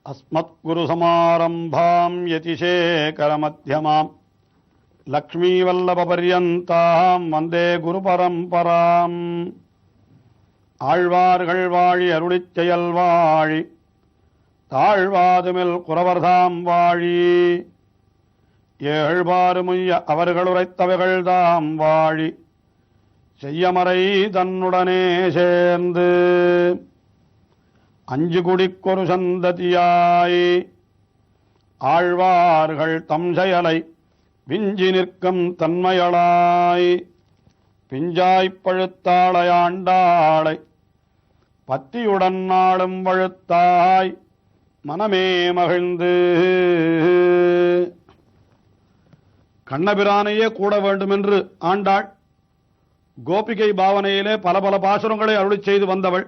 அஸ்மத்குருசமாரம்பாம் யதிசேகரமத்யமாம் லக்ஷ்மீவல்லபபர்யந்தாம் வந்தே குருபரம்பராம். ஆழ்வார்கள் வாழி அருளிச் செயல் வாழி தாழ்வாதுமில் குறவர்தாம் வாழி ஏழ்பாறுமுய்ய அவர்கள் உரைத்தவைகள்தாம் வாழி செய்யமறை தன்னுடனே சேர்ந்து அஞ்சு குடிக்கொரு சந்ததியாய் ஆழ்வார்கள் தம் செயலை விஞ்சி நிற்கும் தன்மையளாய் பிஞ்சாய்ப் பழுத்தாளையாண்டாளை பத்தியுடன் நாளும் வழுத்தாய் மனமே மகிழ்ந்து. கண்ணபிரானையே கூட வேண்டுமென்று ஆண்டாள் கோபிகை பாவனையிலே பல பல பாசுரங்களை அருளிச் செய்து வந்தவள்.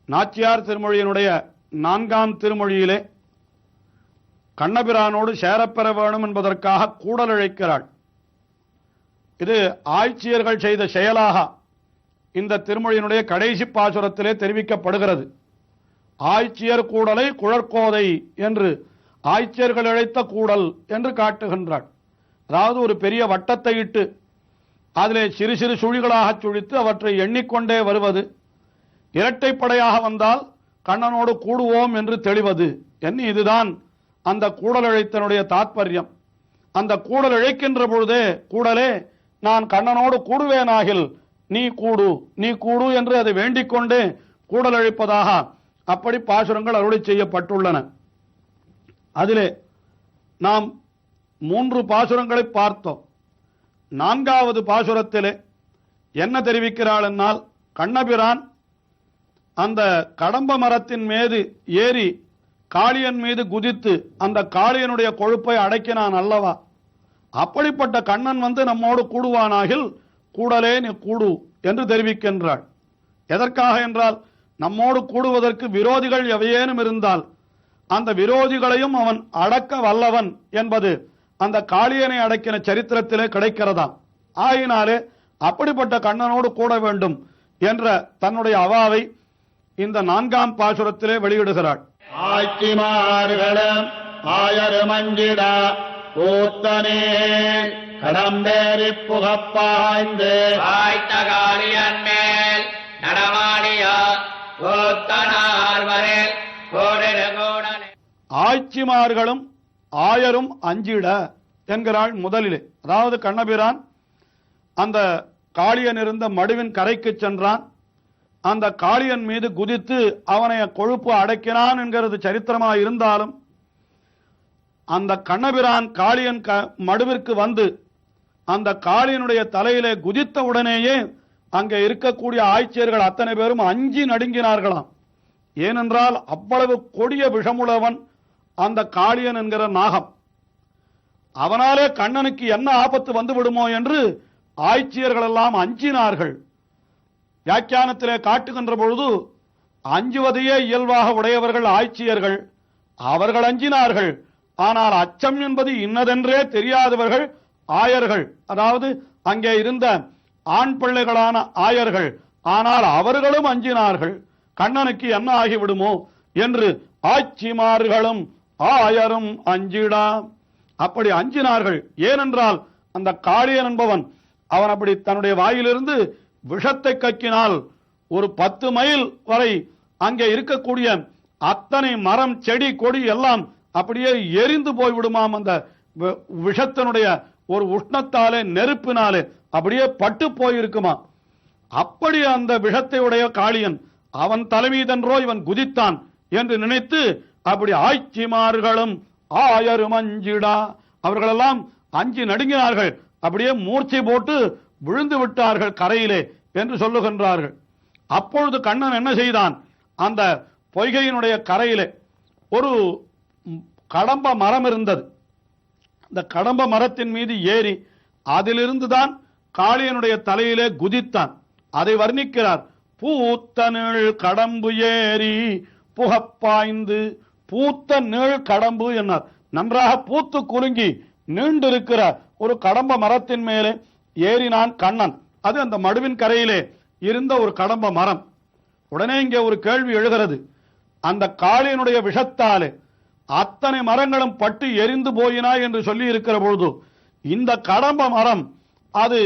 நாச்சியார் திருமொழியினுடைய 4ஆம் திருமொழியிலே கண்ணபிரானோடு சேரப்பெற வேணும் என்பதற்காக கூடல் இழைக்கிறாள். இது ஆய்ச்சியர்கள் செய்த செயலாக இந்த திருமொழியினுடைய கடைசி பாசுரத்திலே தெரிவிக்கப்படுகிறது. ஆய்ச்சியர் கூடலை குழற்கோதை என்று ஆய்ச்சியர்கள் இழைத்த கூடல் என்று காட்டுகின்றாள். அதாவது ஒரு பெரிய வட்டத்தை இட்டு அதிலே சிறு சிறு சுழிகளாக சுழித்து அவற்றை எண்ணிக்கொண்டே வருவது, இரட்டைப்படையாக வந்தால் கண்ணனோடு கூடுவோம் என்று தெளிவது என்ன. இதுதான் அந்த கூடல் இழைத்தனுடைய தாத்பரியம். அந்த கூடல் இழைக்கின்ற பொழுதே கூடலே நான் கண்ணனோடு கூடுவேனாகில் நீ கூடு நீ கூடு என்று அதை வேண்டிக் கொண்டே கூடல் இழைப்பதாக அப்படி பாசுரங்கள் அருளி செய்யப்பட்டுள்ளன. அதிலே நாம் 3 பாசுரங்களை பார்த்தோம். 4வது பாசுரத்திலே என்ன தெரிவிக்கிறாள் என்னால், கண்ணபிரான் அந்த கடம்ப மரத்தின் மீது ஏறி காளியன் மீது குதித்து அந்த காளியனுடைய கொழுப்பை அடக்கினான் அல்லவா, அப்படிப்பட்ட கண்ணன் வந்து நம்மோடு கூடுவானாகில் கூடலே நீ கூடு என்று தெரிவிக்கின்றாள். எதற்காக என்றால், நம்மோடு கூடுவதற்கு விரோதிகள் எவையேனும் இருந்தால் அந்த விரோதிகளையும் அவன் அடக்க வல்லவன் என்பது அந்த காளியனை அடக்கின சரித்திரத்திலே கிடைக்கிறதாம். ஆயினாலே அப்படிப்பட்ட கண்ணனோடு கூட வேண்டும் என்ற தன்னுடைய அவாவை இந்த 4ஆம் பாசுரத்திலே வெளியிடுகிறாள். ஆய்ச்சிமார்களும் ஆயருமஞ்சிடா கூத்தனே கடம்பேறி புகப்பாய்ந்து ஆய்த்த காளியன் மேல் நடமாடியா கூத்தனார்வரில் கோடிடகோடனே. ஆய்ச்சிமார்களும் ஆயரும் அஞ்சிட என்கிறாள் முதலிலே. அதாவது கண்ணபிரான் அந்த காளியன் இருந்த மடுவின் கரைக்கு சென்றான். அந்த காளியன் மீது குதித்து அவனை கொழுப்பு அடக்கினான் என்கிறது சரித்திரமாக இருந்தாலும், அந்த கண்ணபிரான் காளியன் மடுவிற்கு வந்து அந்த காளியனுடைய தலையிலே குதித்த உடனேயே அங்கே இருக்கக்கூடிய ஆய்ச்சியர்கள் அத்தனை பேரும் அஞ்சி நடுங்கினார்களாம். ஏனென்றால் அவ்வளவு கொடிய விஷமுள்ளவன் அந்த காளியன் என்கிற நாகம். அவனாலே கண்ணனுக்கு என்ன ஆபத்து வந்து விடுமோ என்று ஆய்ச்சியர்கள் எல்லாம் அஞ்சினார்கள். வியாக்கியானத்திலே காட்டுகின்ற பொழுது அஞ்சுவதையே இயல்பாக உடையவர்கள் ஆய்ச்சியர்கள், அவர்கள் அஞ்சினார்கள். ஆனால் அச்சம் என்பது இன்னதென்றே தெரியாதவர்கள் ஆயர்கள், அதாவது அங்கே இருந்த ஆண் பிள்ளைகளான ஆயர்கள். ஆனால் அவர்களும் அஞ்சினார்கள், கண்ணனுக்கு என்ன ஆகிவிடுமோ என்று. ஆய்ச்சிமார்களும் ஆயரும் அஞ்சிடா, அப்படி அஞ்சினார்கள். ஏனென்றால் அந்த காளியன் என்பவன் அவன் அப்படி தன்னுடைய வாயிலிருந்து விஷத்தை கக்கினால் ஒரு 10 மைல் வரை அங்கே இருக்கக்கூடிய அத்தனை மரம் செடி கொடி எல்லாம் அப்படியே எரிந்து போய்விடுமாம். அந்த விஷத்தினுடைய ஒரு உஷ்ணத்தாலே நெருப்பினாலே அப்படியே பட்டு போயிருக்குமா. அப்படி அந்த விஷத்தை உடைய காளியன் அவன் தலைமீதன்றோ இவன் குதித்தான் என்று நினைத்து அப்படி ஆய்ச்சிமார்களும் ஆயரும் அஞ்சிடா, அவர்களெல்லாம் அஞ்சி நடுங்கினார்கள். அப்படியே மூர்ச்சை போட்டு விழுந்து விட்டார்கள் கரையிலே என்று சொல்லுகின்றார்கள். அப்பொழுது கண்ணன் என்ன செய்தான், அந்த பொய்கையினுடைய கரையிலே ஒரு கடம்ப மரம் இருந்தது. அந்த கடம்ப மரத்தின் மீது ஏறி அதிலிருந்துதான் காளியனுடைய தலையிலே குதித்தான். அதை வர்ணிக்கிறார். பூத்த நீள் கடம்பு ஏறி புகப்பாய்ந்து. பூத்த நீள் கடம்பு என்னார். நன்றாக பூத்து குலுங்கி நீண்டிருக்கிற ஒரு கடம்ப மரத்தின் மேலே ஏறினான் கண்ணன். அது அந்த மடுவின் கரையிலே இருந்த ஒரு கடம்ப மரம். உடனே இங்கே ஒரு கேள்வி எழுகிறது. அந்த காளியனுடைய விஷத்தாலே அத்தனை மரங்களும் பட்டு எரிந்து போயினா என்று சொல்லி இருக்கிற பொழுது இந்த கடம்ப மரம் அது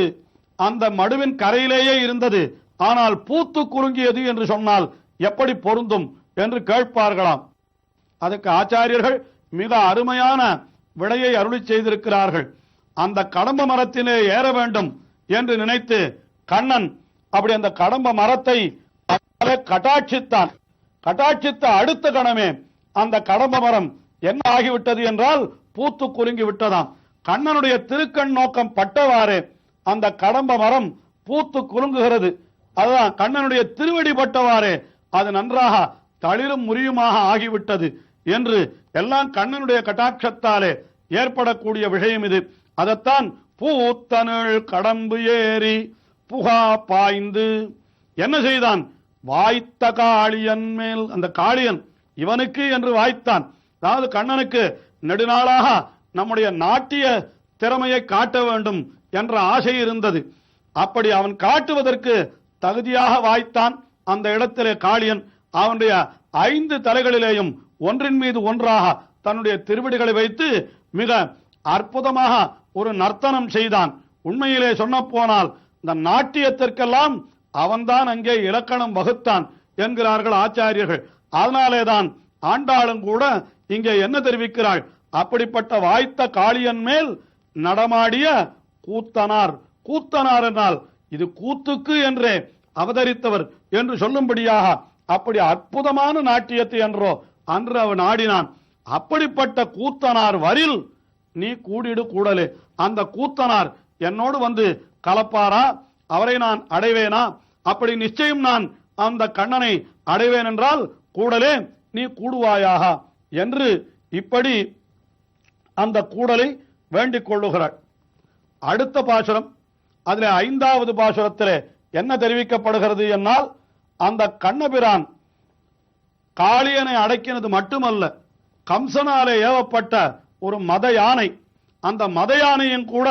அந்த மடுவின் கரையிலேயே இருந்தது, ஆனால் பூத்து குலுங்கியது என்று சொன்னால் எப்படி பொருந்தும் என்று கேட்பார்களாம். அதுக்கு ஆச்சாரியர்கள் மிக அருமையான விடையை அருளி செய்திருக்கிறார்கள். அந்த கடம்ப மரத்திலே ஏற வேண்டும் என்று நினைத்து கண்ணன் அப்படி அந்த கடம்ப மரத்தை கட்டாட்சித்தான். கட்டாட்சித்த அடுத்த கணமே அந்த கடம்ப மரம் என்ன ஆகிவிட்டது என்றால் பூத்து குலுங்கி விட்டதாம். கண்ணனுடைய திருக்கண் நோக்கம் பட்டவாறே அந்த கடம்ப மரம் பூத்து குலுங்குகிறது. அதுதான் கண்ணனுடைய திருவடி பட்டவாறே அது நன்றாக தளிரும் முறியுமாக ஆகிவிட்டது என்று எல்லாம் கண்ணனுடைய கட்டாட்சத்தாலே ஏற்படக்கூடிய விஷயம் இது. அதைத்தான் பூத்தனள் கடம்பு ஏறி புகா பாய்ந்து என்ன செய்தான், வாய்த்த காளியன் மேல், அந்த காளியன் இவனுக்கு என்று வாய்த்தான். அதாவது கண்ணனுக்கு நெடுநாளாக நம்முடைய நாட்டிய திறமையை காட்ட வேண்டும் என்ற ஆசை இருந்தது. அப்படி அவன் காட்டுவதற்கு தகுதியாக வாய்த்தான். அந்த இடத்திலே காளியன் அவனுடைய 5 தலைகளிலேயும் ஒன்றின் மீது ஒன்றாக தன்னுடைய திருவடிகளை வைத்து மிக அற்புதமாக ஒரு நர்த்தனம் செய்தான். உண்மையிலே சொன்ன போனால் இந்த நாட்டியத்திற்கெல்லாம் அவன்தான் அங்கே இலக்கணம் வகுத்தான் என்கிறார்கள் ஆச்சாரியர்கள். அதனாலேதான் ஆண்டாளும் கூட இங்கே என்ன தெரிவிக்கிறாள், அப்படிப்பட்ட வாய்த்த காளியன் மேல் நடமாடிய கூத்தனார். கூத்தனார் என்றால் இது கூத்துக்கு என்றே அவதரித்தவர் என்று சொல்லும்படியாக அப்படி அற்புதமான நாட்டியத்தை என்றோ அன்று அவன் ஆடினான். அப்படிப்பட்ட கூத்தனார் வரில் நீ கூடிடு கூடலே. அந்த கூத்தனார் என்னோடு வந்து கலப்பாரா, அவரை நான் அடைவேனா, அப்படி நிச்சயம் நான் அந்த கண்ணனை அடைவேன் என்றால் கூடலே நீ கூடுவாயாக என்று இப்படி அந்த கூடலை வேண்டிக் கொள்ளுகிறாள். அடுத்த பாசுரம், அதில் 5வது பாசுரத்திலே என்ன தெரிவிக்கப்படுகிறது என்னால், அந்த கண்ணபிரான் காளியனை அடக்கினது மட்டுமல்ல, கம்சனாலே ஏவப்பட்ட ஒரு மத யானை, அந்த மத யானையும் கூட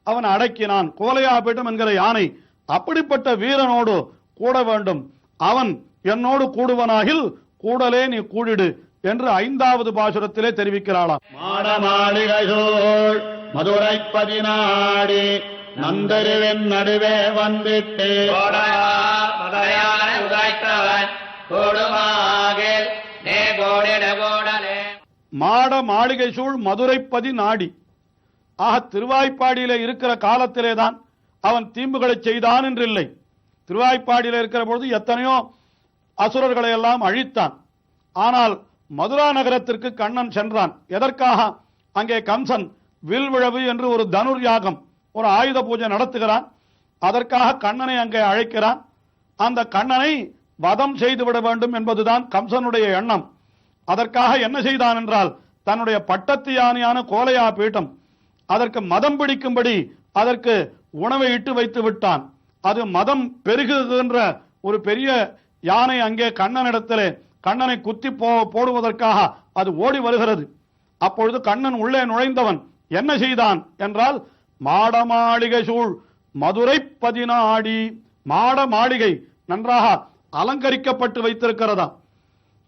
அவன் அடக்கினான். கோலையாபீட்டம் என்கிற யானை. அப்படிப்பட்ட வீரனோடு கூட வேண்டும், அவன் என்னோடு கூடுவனாகில் கூடலே நீ கூடிடு என்று 5வது பாசுரத்திலே தெரிவிக்கிறாளாம். மாடமாளிகைசூழ் மதுரை 14 நந்தருவின் நடுவே வந்திட்டு மாட மாளிகை சூழ் மதுரை 14. ஆக திருவாய்ப்பாடியிலே இருக்கிற காலத்திலேதான் அவன் தீம்புகளை செய்தான் என்றில்லை. திருவாய்ப்பாடியில் இருக்கிற பொழுது எத்தனையோ அசுரர்களை எல்லாம் அழித்தான். ஆனால் மதுரா நகரத்திற்கு கண்ணன் சென்றான். எதற்காக? அங்கே கம்சன் வில்விழவு என்று ஒரு தனுர் யாகம், ஒரு ஆயுத பூஜை நடத்துகிறான். அதற்காக கண்ணனை அங்கே அழைக்கிறான். அந்த கண்ணனை வதம் செய்துவிட வேண்டும் என்பதுதான் கம்சனுடைய எண்ணம். அதற்காக என்ன செய்தான் என்றால், தன்னுடைய பட்டத்து யானையான கோலையா பீட்டம் அதற்கு மதம் பிடிக்கும்படி அதற்கு உணவை இட்டு வைத்து விட்டான். அது மதம் பெருகுகின்ற ஒரு பெரிய யானை அங்கே கண்ணனிடத்திலே கண்ணனை குத்தி போடுவதற்காக அது ஓடி வருகிறது. அப்பொழுது கண்ணன் உள்ளே நுழைந்தவன் என்ன செய்தான் என்றால், மாட மாளிகை சூழ் மதுரை 14 மாட மாளிகை நன்றாக அலங்கரிக்கப்பட்டு வைத்திருக்கிறதா.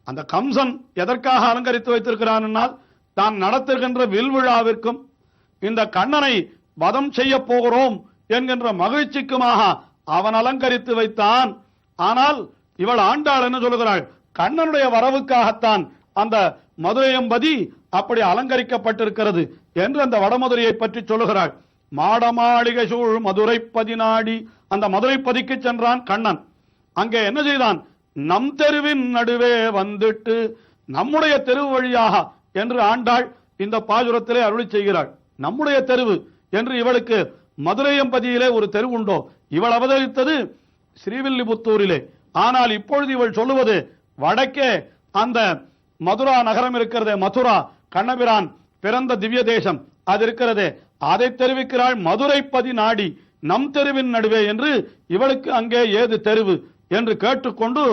அந்த கம்சன் எதற்காக அலங்கரித்து வைத்திருக்கிறான் என்றால், தான் நடத்துகின்ற வில்விழாவிற்கும் இந்த கண்ணனை வதம் செய்ய போகிறோம் என்கின்ற மகிழ்ச்சிக்குமாக அவன் அலங்கரித்து வைத்தான். ஆனால் இவள் ஆண்டாள் என்ன சொல்லுகிறாள், கண்ணனுடைய வரவுக்காகத்தான் அந்த மதுரையம்பதி அப்படி அலங்கரிக்கப்பட்டிருக்கிறது என்று அந்த வடமதுரையை பற்றி சொல்லுகிறாள். மாடமாளிகை சூழ் மதுரை 14 அந்த மதுரை பதிக்கு சென்றான் கண்ணன். அங்கே என்ன செய்தான், நம் தெருவின் நடுவே வந்துட்டு, நம்முடைய தெருவு வழியாக என்று ஆண்டாள் இந்த பாசுரத்திலே அருளி செய்கிறாள். நம்முடைய தெருவு என்று இவளுக்கு மதுரையம்பதியிலே ஒரு தெரு உண்டோ? இவள் அவதரித்தது ஸ்ரீவில்லிபுத்தூரிலே. ஆனால் இப்பொழுது இவள் சொல்லுவது வடக்கே அந்த மதுரா நகரம் இருக்கிறதே, மதுரா கண்ணபிரான் பிறந்த திவ்ய தேசம் அது இருக்கிறதே, அதை தெரிவிக்கிறாள். மதுரை 14 நம் தெருவின் நடுவே என்று இவளுக்கு அங்கே ஏது தெருவு என்று கேட்டுக்கொண்டு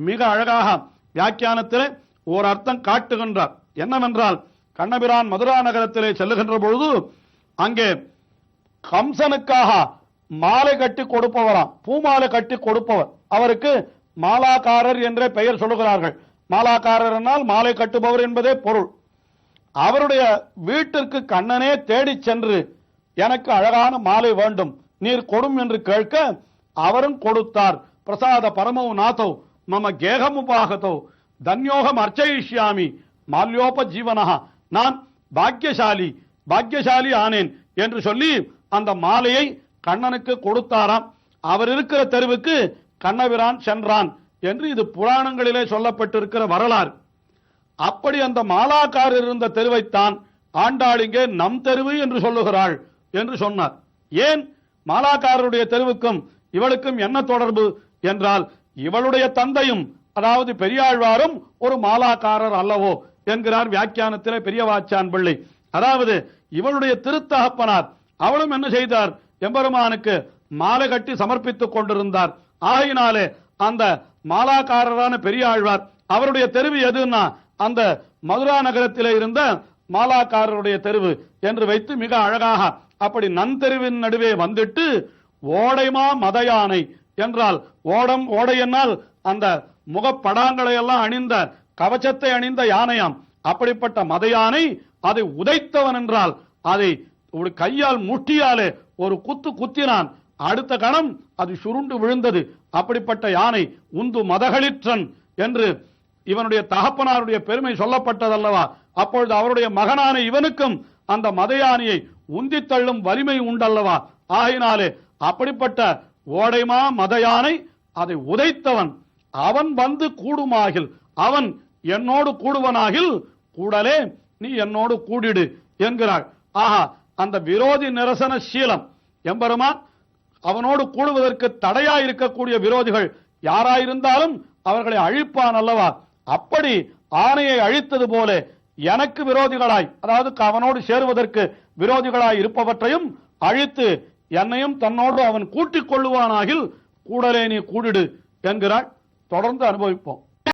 மிக அழகாக வியாக்கியானத்திலே ஓர் அர்த்தம் காட்டுகின்றார். என்னவென்றால், கண்ணபிரான் மதுரா நகரத்திலே செல்லுகின்ற பொழுது அங்கே கம்சனுக்காக மாலை கட்டி கொடுப்பவராம், பூமாலை கட்டி கொடுப்பவர். அவருக்கு மாலாக்காரர் என்றே பெயர் சொல்லுகிறார்கள். மாலாக்காரர் என்னால் மாலை கட்டுபவர் என்பதே பொருள். அவருடைய வீட்டிற்கு கண்ணனே தேடிச் சென்று எனக்கு அழகான மாலை வேண்டும், நீர் கொடும் என்று கேட்க அவரும் கொடுத்தார். பிரசாத பரமோ நாதோ மம கேகமுபாகதோ தன்யோகம் அர்ச்சயிஷ்யாமி மால்யோபஜீவனஹா, நான் பாக்கியசாலி ஆனேன் என்று சொல்லி அந்த மாலையை கண்ணனுக்கு கொடுத்தாராம். அவர் இருக்கிற தெருவுக்கு கண்ணபிரான் சென்றான் என்று இது புராணங்களிலே சொல்லப்பட்டிருக்கிற வரலாறு. அப்படி அந்த மாலாக்காரர் இருந்த தெருவைத்தான் ஆண்டாள் இங்கே நம் தெருவு என்று சொல்லுகிறாள் என்று சொன்னார். ஏன் மாலாக்காரருடைய தெருவுக்கும் இவளுக்கும் என்ன தொடர்பு என்றால், இவளுடைய தந்தையும் அதாவது பெரியாழ்வாரும் ஒரு மாலாக்காரர் அல்லவோ என்கிறார் வியாக்கியானத்திலே பெரியவாச்சான் பிள்ளை. அதாவது இவளுடைய திருத்தகப்பனார் அவளும் என்ன செய்தார், எம்பெருமானுக்கு மாலை கட்டி சமர்ப்பித்துக் கொண்டிருந்தார். ஆகையினாலே அந்த மாலாக்காரரான பெரியாழ்வார் அவருடைய தெருவு எதுன்னா அந்த மதுரா நகரத்திலே இருந்த மாலாக்காரருடைய தெருவு என்று வைத்து மிக அழகாக அப்படி நன்தெருவின் நடுவே வந்துட்டு ஓடைமா மதயானை என்றால் ஓடை என்னால் அந்த முகப்படாங்களை எல்லாம் அணிந்த கவச்சத்தை அணிந்த யானையாம். அப்படிப்பட்ட மதயானை அதை உதைத்தவன் என்றால் அதை ஒரு கையால் முட்டியாலே ஒரு குத்தினான். அடுத்த கணம் அது சுருண்டு விழுந்தது. அப்படிப்பட்ட யானை உந்து மதகளிற்றன் என்று இவனுடைய தகப்பனாருடைய பெருமை சொல்லப்பட்டதல்லவா. அப்பொழுது அவருடைய மகனான இவனுக்கும் அந்த மதயானையை உந்தி தள்ளும் வலிமை உண்டல்லவா. ஆகினாலே அப்படிப்பட்ட ஓடைமா மதயானை அதை உதைத்தவன் அவன் வந்து கூடுமாகில், அவன் என்னோடு கூடுவனாகில் கூடலே நீ என்னோடு கூடிடு என்கிறாள். ஆஹா, அந்த விரோதி நிரசன சீலம் எம்பெருமான் அவனோடு கூடுவதற்கு தடையா இருக்கக்கூடிய விரோதிகள் யாராயிருந்தாலும் அவர்களை அழிப்பான் அல்லவா. அப்படி ஆணையை அழித்தது போல எனக்கு விரோதிகளாய், அதாவது அவனோடு சேருவதற்கு விரோதிகளாய் இருப்பவற்றையும் அழித்து என்னையும் தன்னோடு அவன் கூட்டிக் கொள்ளுவானாகில் கூடலே நீ கூடிடு என்கிறாள். தொடர்ந்து அனுபவிப்போம்.